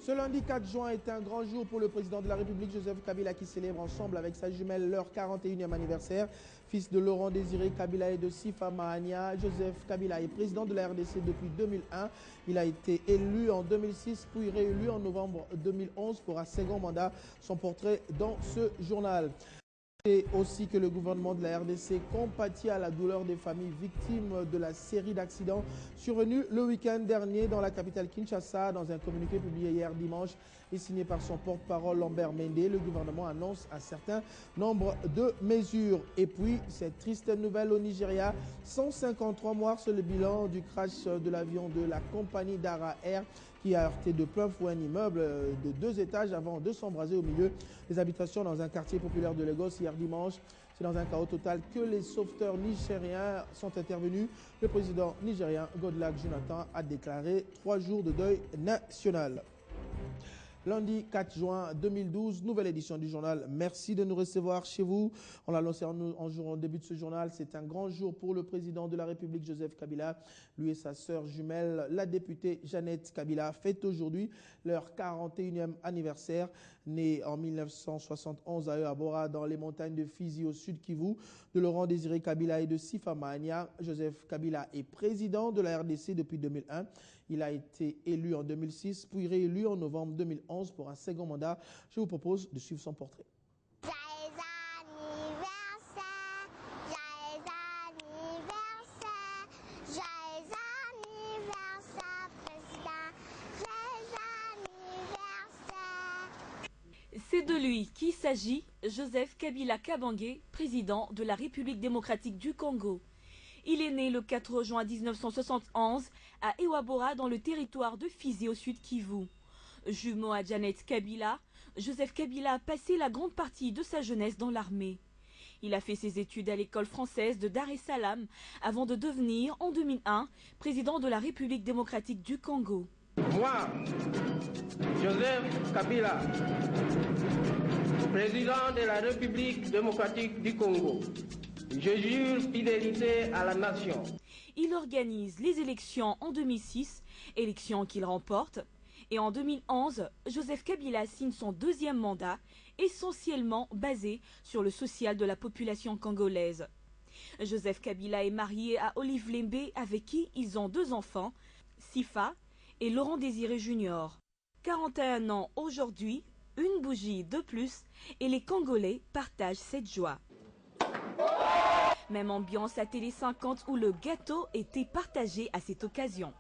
Ce lundi 4 juin est un grand jour pour le président de la République, Joseph Kabila, qui célèbre ensemble avec sa jumelle leur 41e anniversaire. Fils de Laurent Désiré Kabila et de Sifa Mahania, Joseph Kabila est président de la RDC depuis 2001. Il a été élu en 2006 puis réélu en novembre 2011 pour un second mandat. Son portrait dans ce journal. Et aussi que le gouvernement de la RDC compatit à la douleur des familles victimes de la série d'accidents survenus le week-end dernier dans la capitale Kinshasa. Dans un communiqué publié hier dimanche et signé par son porte-parole Lambert Mende, le gouvernement annonce un certain nombre de mesures. Et puis, cette triste nouvelle au Nigeria, 153 morts sur le bilan du crash de l'avion de la compagnie Dara Air qui a heurté de plein fouet un immeuble de 2 étages avant de s'embraser au milieu des habitations dans un quartier populaire de Lagos hier dimanche. C'est dans un chaos total que les sauveteurs nigériens sont intervenus. Le président nigérien Goodluck Jonathan a déclaré 3 jours de deuil national. Lundi 4 juin 2012, nouvelle édition du journal. Merci de nous recevoir chez vous. On l'a lancé en début de ce journal. C'est un grand jour pour le président de la République, Joseph Kabila. Lui et sa sœur jumelle, la députée Jeannette Kabila, fêtent aujourd'hui leur 41e anniversaire. Né en 1971 à Eabora, dans les montagnes de Fizi au sud Kivu, de Laurent Désiré Kabila et de Sifa Mahania, Joseph Kabila est président de la RDC depuis 2001. Il a été élu en 2006, puis réélu en novembre 2011 pour un second mandat. Je vous propose de suivre son portrait. C'est de lui qu'il s'agit, Joseph Kabila Kabange, président de la République démocratique du Congo. Il est né le 4 juin 1971 à Eabora dans le territoire de Fizi au sud Kivu. Jumeau à Jeannette Kabila, Joseph Kabila a passé la grande partie de sa jeunesse dans l'armée. Il a fait ses études à l'école française de Dar es Salaam avant de devenir en 2001 président de la République démocratique du Congo. Moi, Joseph Kabila, président de la République démocratique du Congo, je jure fidélité à la nation. Il organise les élections en 2006, élections qu'il remporte. Et en 2011, Joseph Kabila signe son deuxième mandat, essentiellement basé sur le social de la population congolaise. Joseph Kabila est marié à Olive Lembe, avec qui ils ont 2 enfants, Sifa et Laurent Désiré Junior. 41 ans aujourd'hui, une bougie de plus, et les Congolais partagent cette joie. Même ambiance à Télé 50 où le gâteau était partagé à cette occasion.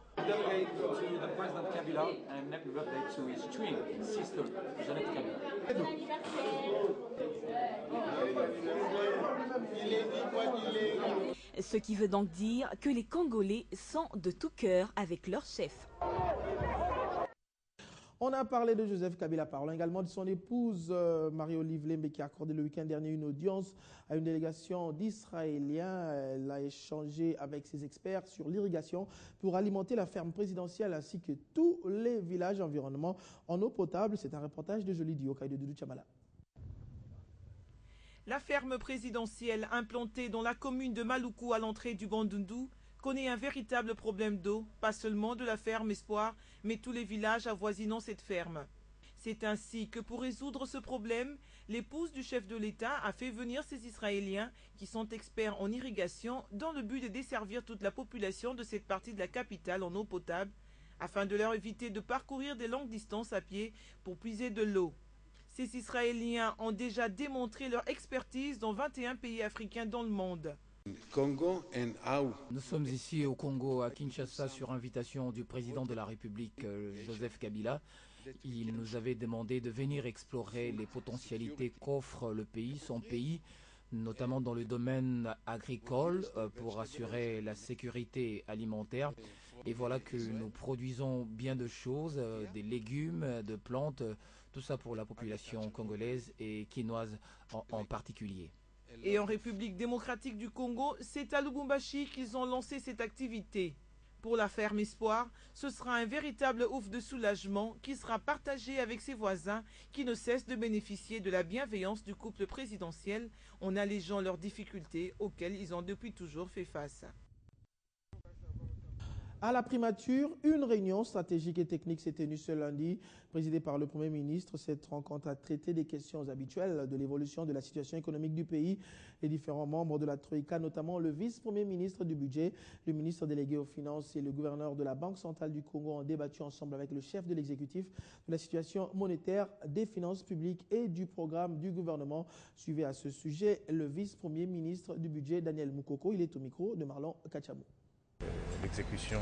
Ce qui veut donc dire que les Congolais sont de tout cœur avec leur chef. On a parlé de Joseph Kabila, parlons également de son épouse Marie-Olive Lembe qui a accordé le week-end dernier une audience à une délégation d'Israéliens. Elle a échangé avec ses experts sur l'irrigation pour alimenter la ferme présidentielle ainsi que tous les villages environnants en eau potable. C'est un reportage de Jolie Dioka et de Doudou Chamala. La ferme présidentielle implantée dans la commune de Maluku à l'entrée du Bandundu connaît un véritable problème d'eau, pas seulement de la ferme Espoir, mais tous les villages avoisinant cette ferme. C'est ainsi que pour résoudre ce problème, l'épouse du chef de l'État a fait venir ces Israéliens qui sont experts en irrigation dans le but de desservir toute la population de cette partie de la capitale en eau potable, afin de leur éviter de parcourir des longues distances à pied pour puiser de l'eau. Ces Israéliens ont déjà démontré leur expertise dans 21 pays africains dans le monde. Nous sommes ici au Congo, à Kinshasa, sur invitation du président de la République, Joseph Kabila. Il nous avait demandé de venir explorer les potentialités qu'offre le pays, son pays, notamment dans le domaine agricole, pour assurer la sécurité alimentaire. Et voilà que nous produisons bien de choses, des légumes, de plantes, tout ça pour la population congolaise et quinoise en particulier. Et en République démocratique du Congo, c'est à Lubumbashi qu'ils ont lancé cette activité. Pour la ferme Espoir, ce sera un véritable ouf de soulagement qui sera partagé avec ses voisins qui ne cessent de bénéficier de la bienveillance du couple présidentiel en allégeant leurs difficultés auxquelles ils ont depuis toujours fait face. À la primature, une réunion stratégique et technique s'est tenue ce lundi, présidée par le Premier ministre. Cette rencontre a traité des questions habituelles de l'évolution de la situation économique du pays. Les différents membres de la Troïka, notamment le vice-premier ministre du budget, le ministre délégué aux finances et le gouverneur de la Banque centrale du Congo, ont débattu ensemble avec le chef de l'exécutif de la situation monétaire, des finances publiques et du programme du gouvernement. Suivez à ce sujet le vice-premier ministre du budget, Daniel Moukoko. Il est au micro de Marlon Kachamou. L'exécution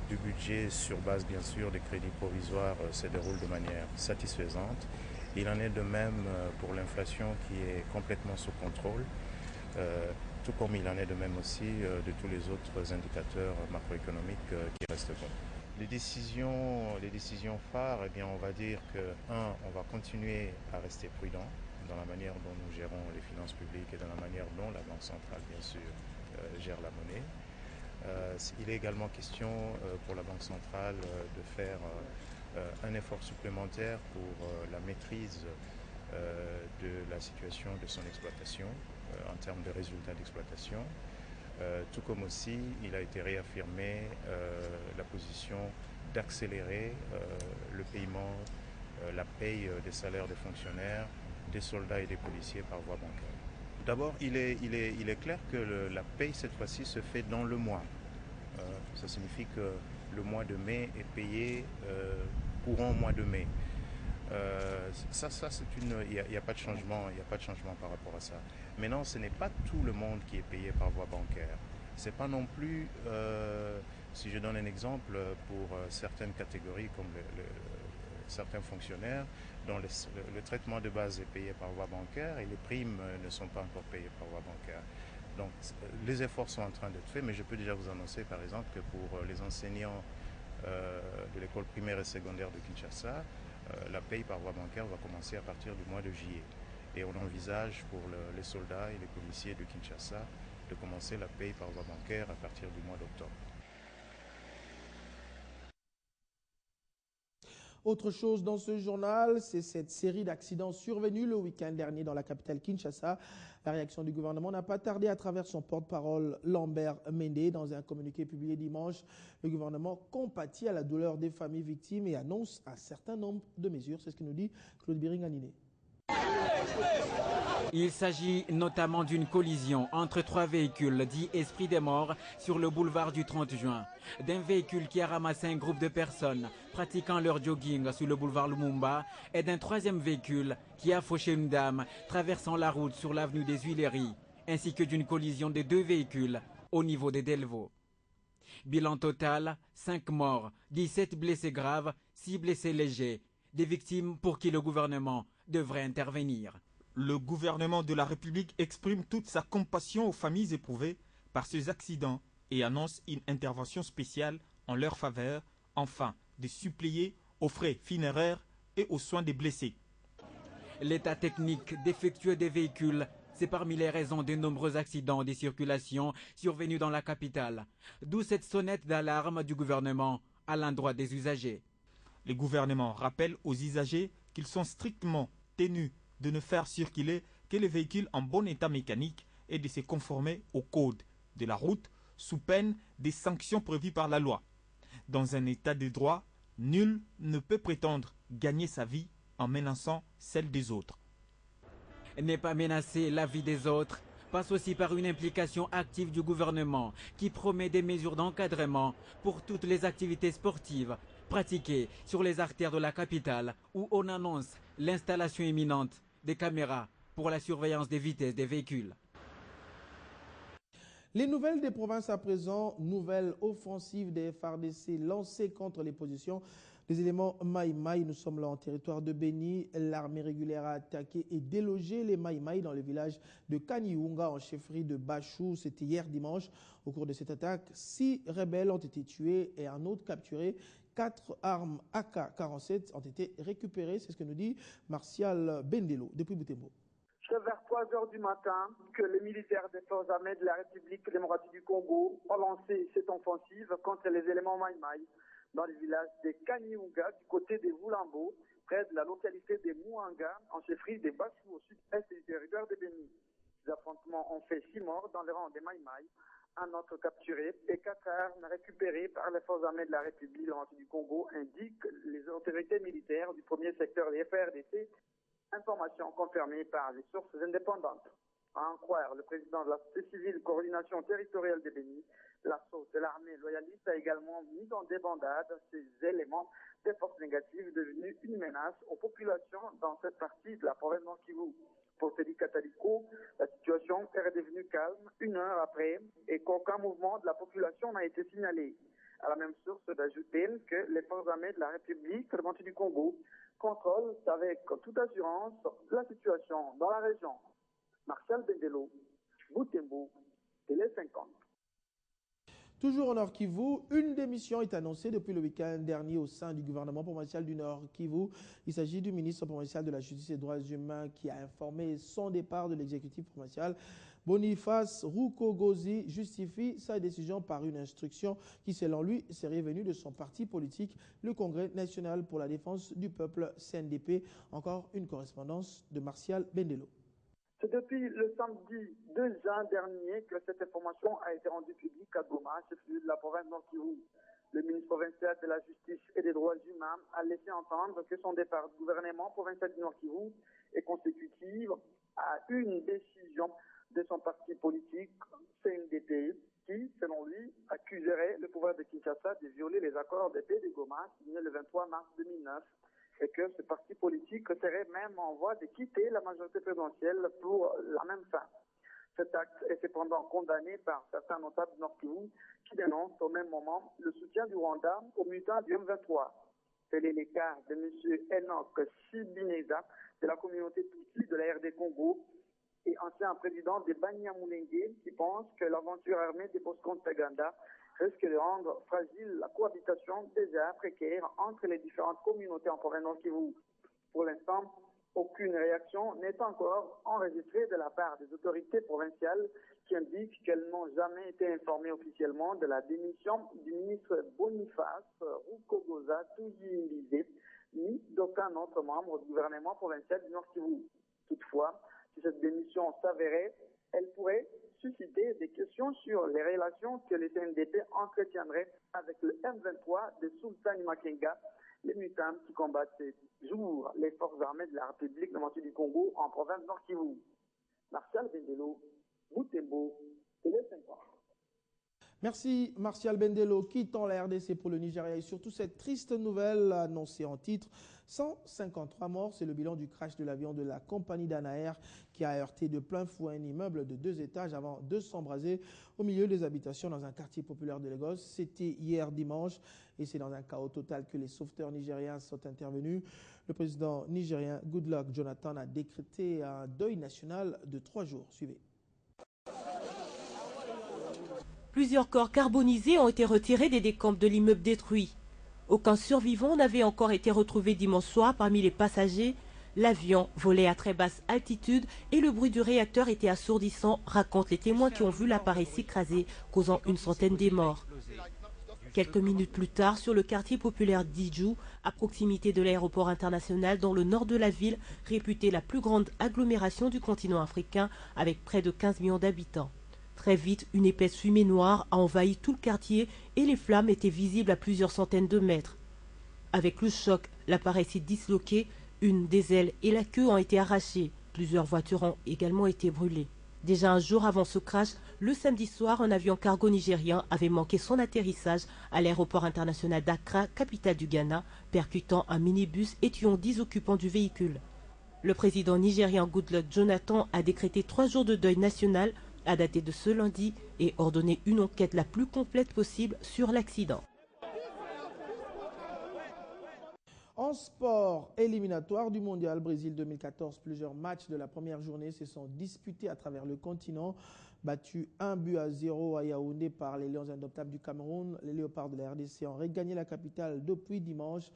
du budget sur base bien sûr des crédits provisoires se déroule de manière satisfaisante. Il en est de même pour l'inflation qui est complètement sous contrôle, tout comme il en est de même aussi de tous les autres indicateurs macroéconomiques qui restent bons. Les décisions phares, eh bien, on va dire que, on va continuer à rester prudent dans la manière dont nous gérons les finances publiques et dans la manière dont la Banque centrale, bien sûr, gère la monnaie. Il est également question pour la Banque centrale de faire un effort supplémentaire pour la maîtrise de la situation de son exploitation en termes de résultats d'exploitation. Tout comme aussi, il a été réaffirmé la position d'accélérer le paiement, la paye des salaires des fonctionnaires, des soldats et des policiers par voie bancaire. D'abord, il est clair que la paye cette fois-ci se fait dans le mois. Ça signifie que le mois de mai est payé courant mois de mai. Il n'y a pas de changement, par rapport à ça. Maintenant, ce n'est pas tout le monde qui est payé par voie bancaire. C'est pas non plus, si je donne un exemple, pour certaines catégories comme certains fonctionnaires dont le traitement de base est payé par voie bancaire et les primes ne sont pas encore payées par voie bancaire. Donc les efforts sont en train d'être faits, mais je peux déjà vous annoncer par exemple que pour les enseignants de l'école primaire et secondaire de Kinshasa, la paye par voie bancaire va commencer à partir du mois de juillet. Et on envisage pour les soldats et les policiers de Kinshasa de commencer la paye par voie bancaire à partir du mois d'octobre. Autre chose dans ce journal, c'est cette série d'accidents survenus le week-end dernier dans la capitale Kinshasa. La réaction du gouvernement n'a pas tardé à travers son porte-parole Lambert Mende. Dans un communiqué publié dimanche, le gouvernement compatit à la douleur des familles victimes et annonce un certain nombre de mesures. C'est ce que nous dit Claude Biringanine. Il s'agit notamment d'une collision entre 3 véhicules dits Esprit des Morts sur le boulevard du 30 juin, d'un véhicule qui a ramassé un groupe de personnes pratiquant leur jogging sur le boulevard Lumumba et d'un 3e véhicule qui a fauché une dame traversant la route sur l'avenue des Huileries, ainsi que d'une collision de 2 véhicules au niveau des Delvaux. Bilan total, 5 morts, 17 blessés graves, 6 blessés légers, des victimes pour qui le gouvernement devrait intervenir. Le gouvernement de la République exprime toute sa compassion aux familles éprouvées par ces accidents et annonce une intervention spéciale en leur faveur, afin de suppléer aux frais funéraires et aux soins des blessés. L'état technique défectueux des véhicules, c'est parmi les raisons de nombreux accidents de circulation survenus dans la capitale, d'où cette sonnette d'alarme du gouvernement à l'endroit des usagers. Le gouvernement rappelle aux usagers qu'ils sont strictement tenus de ne faire circuler que les véhicules en bon état mécanique et de se conformer au code de la route sous peine des sanctions prévues par la loi. Dans un état de droit, nul ne peut prétendre gagner sa vie en menaçant celle des autres. Ne pas menacer la vie des autres passe aussi par une implication active du gouvernement qui promet des mesures d'encadrement pour toutes les activités sportives pratiquées sur les artères de la capitale où on annonce l'installation imminente des caméras pour la surveillance des vitesses des véhicules. Les nouvelles des provinces à présent, nouvelle offensive des FARDC lancée contre les positions des éléments Maï-Maï. Nous sommes là en territoire de Béni. L'armée régulière a attaqué et délogé les Maï-Maï dans le village de Kaniunga en chefferie de Bachou. C'était hier dimanche. Au cours de cette attaque, 6 rebelles ont été tués et un autre capturé. 4 armes AK-47 ont été récupérées. C'est ce que nous dit Martial Bendelo depuis Butembo. C'est vers 3 heures du matin que les militaires des forces armées de la République démocratique du Congo ont lancé cette offensive contre les éléments Maï-Maï dans le village de Kaniunga du côté des Voulambo, près de la localité de Mouanga, en chefferie de Bachou au sud-est du territoire de Béni. Les affrontements ont fait 6 morts dans les rangs des Maï-Maï, Un autre capturé et 4 armes récupérées par les forces armées de la République du Congo, indiquent les autorités militaires du premier secteur des FARDC, information confirmée par les sources indépendantes. À en croire le président de la société civile coordination territoriale des Béni, l'assaut de l'armée loyaliste a également mis en débandade ces éléments des forces négatives devenus une menace aux populations dans cette partie de la province Nord Kivu. Pour Teddy Kataliko, la situation est redevenue calme 1 heure après et qu'aucun mouvement de la population n'a été signalé. À la même source d'ajouter que les forces armées de la République du Congo contrôlent avec toute assurance la situation dans la région. Martial Bendelo, Butembo, Télé 50. Toujours au Nord Kivu, une démission est annoncée depuis le week-end dernier au sein du gouvernement provincial du Nord Kivu. Il s'agit du ministre provincial de la Justice et des Droits humains qui a informé son départ de l'exécutif provincial. Boniface Rukogozi justifie sa décision par une instruction qui, selon lui, serait venue de son parti politique, le Congrès national pour la défense du peuple CNDP. Encore une correspondance de Martial Bendelo. C'est depuis le samedi 2 juin dernier que cette information a été rendue publique à Goma, chef-lieu de la province Nord Kivu. Le ministre provincial de la Justice et des Droits humains a laissé entendre que son départ du gouvernement provincial du Nord Kivu est consécutif à une décision de son parti politique, CNDP, qui, selon lui, accuserait le pouvoir de Kinshasa de violer les accords de paix de Goma signés le 23 mars 2009. Et que ce parti politique serait même en voie de quitter la majorité présidentielle pour la même fin. Cet acte est cependant condamné par certains notables Nord Kivu qui dénoncent au même moment le soutien du Rwanda aux militants du M23. Tel est le cas de M. Enoch Sibineza de la communauté Tutsi de la RD Congo et ancien président de Banyamulenge qui pense que l'aventure armée de Bosco Ntaganda risque de rendre fragile la cohabitation déjà précaire entre les différentes communautés en province Nord Kivu. Pour l'instant, aucune réaction n'est encore enregistrée de la part des autorités provinciales qui indiquent qu'elles n'ont jamais été informées officiellement de la démission du ministre Boniface Rukogoza Tuyimbizé ni d'aucun autre membre du gouvernement provincial du Nord Kivu. Toutefois, si cette démission s'avérait, elle pourrait susciter des questions sur les relations que les CNDP entretiendraient avec le M23 de Sultani Makenga, les militants qui combattent ces jours les forces armées de la République démocratique du Congo en province Nord Kivu. Martial Bendelo, Butembo, Télé 50. Merci Martial Bendelo, quittant la RDC pour le Nigeria et surtout cette triste nouvelle annoncée en titre. 153 morts, c'est le bilan du crash de l'avion de la compagnie Danair qui a heurté de plein fouet un immeuble de 2 étages avant de s'embraser au milieu des habitations dans un quartier populaire de Lagos. C'était hier dimanche et c'est dans un chaos total que les sauveteurs nigériens sont intervenus. Le président nigérien Goodluck Jonathan a décrété un deuil national de 3 jours. Suivez. Plusieurs corps carbonisés ont été retirés des décombres de l'immeuble détruit. Aucun survivant n'avait encore été retrouvé dimanche soir parmi les passagers. L'avion volait à très basse altitude et le bruit du réacteur était assourdissant, racontent les témoins qui ont vu l'appareil s'écraser, causant une centaine de morts. Quelques minutes plus tard, sur le quartier populaire d'Idjou, à proximité de l'aéroport international dans le nord de la ville, réputée la plus grande agglomération du continent africain avec près de 15 millions d'habitants. Très vite, une épaisse fumée noire a envahi tout le quartier et les flammes étaient visibles à plusieurs centaines de mètres. Avec le choc, l'appareil s'est disloqué, une des ailes et la queue ont été arrachées. Plusieurs voitures ont également été brûlées. Déjà un jour avant ce crash, le samedi soir, un avion cargo nigérien avait manqué son atterrissage à l'aéroport international d'Accra, capitale du Ghana, percutant un minibus et tuant 10 occupants du véhicule. Le président nigérien Goodluck Jonathan a décrété 3 jours de deuil national à dater de ce lundi et ordonné une enquête la plus complète possible sur l'accident. En sport éliminatoire du mondial Brésil 2014, plusieurs matchs de la première journée se sont disputés à travers le continent. Battus 1-0 à Yaoundé par les Lions indomptables du Cameroun, les Léopards de la RDC ont regagné la capitale depuis dimanche.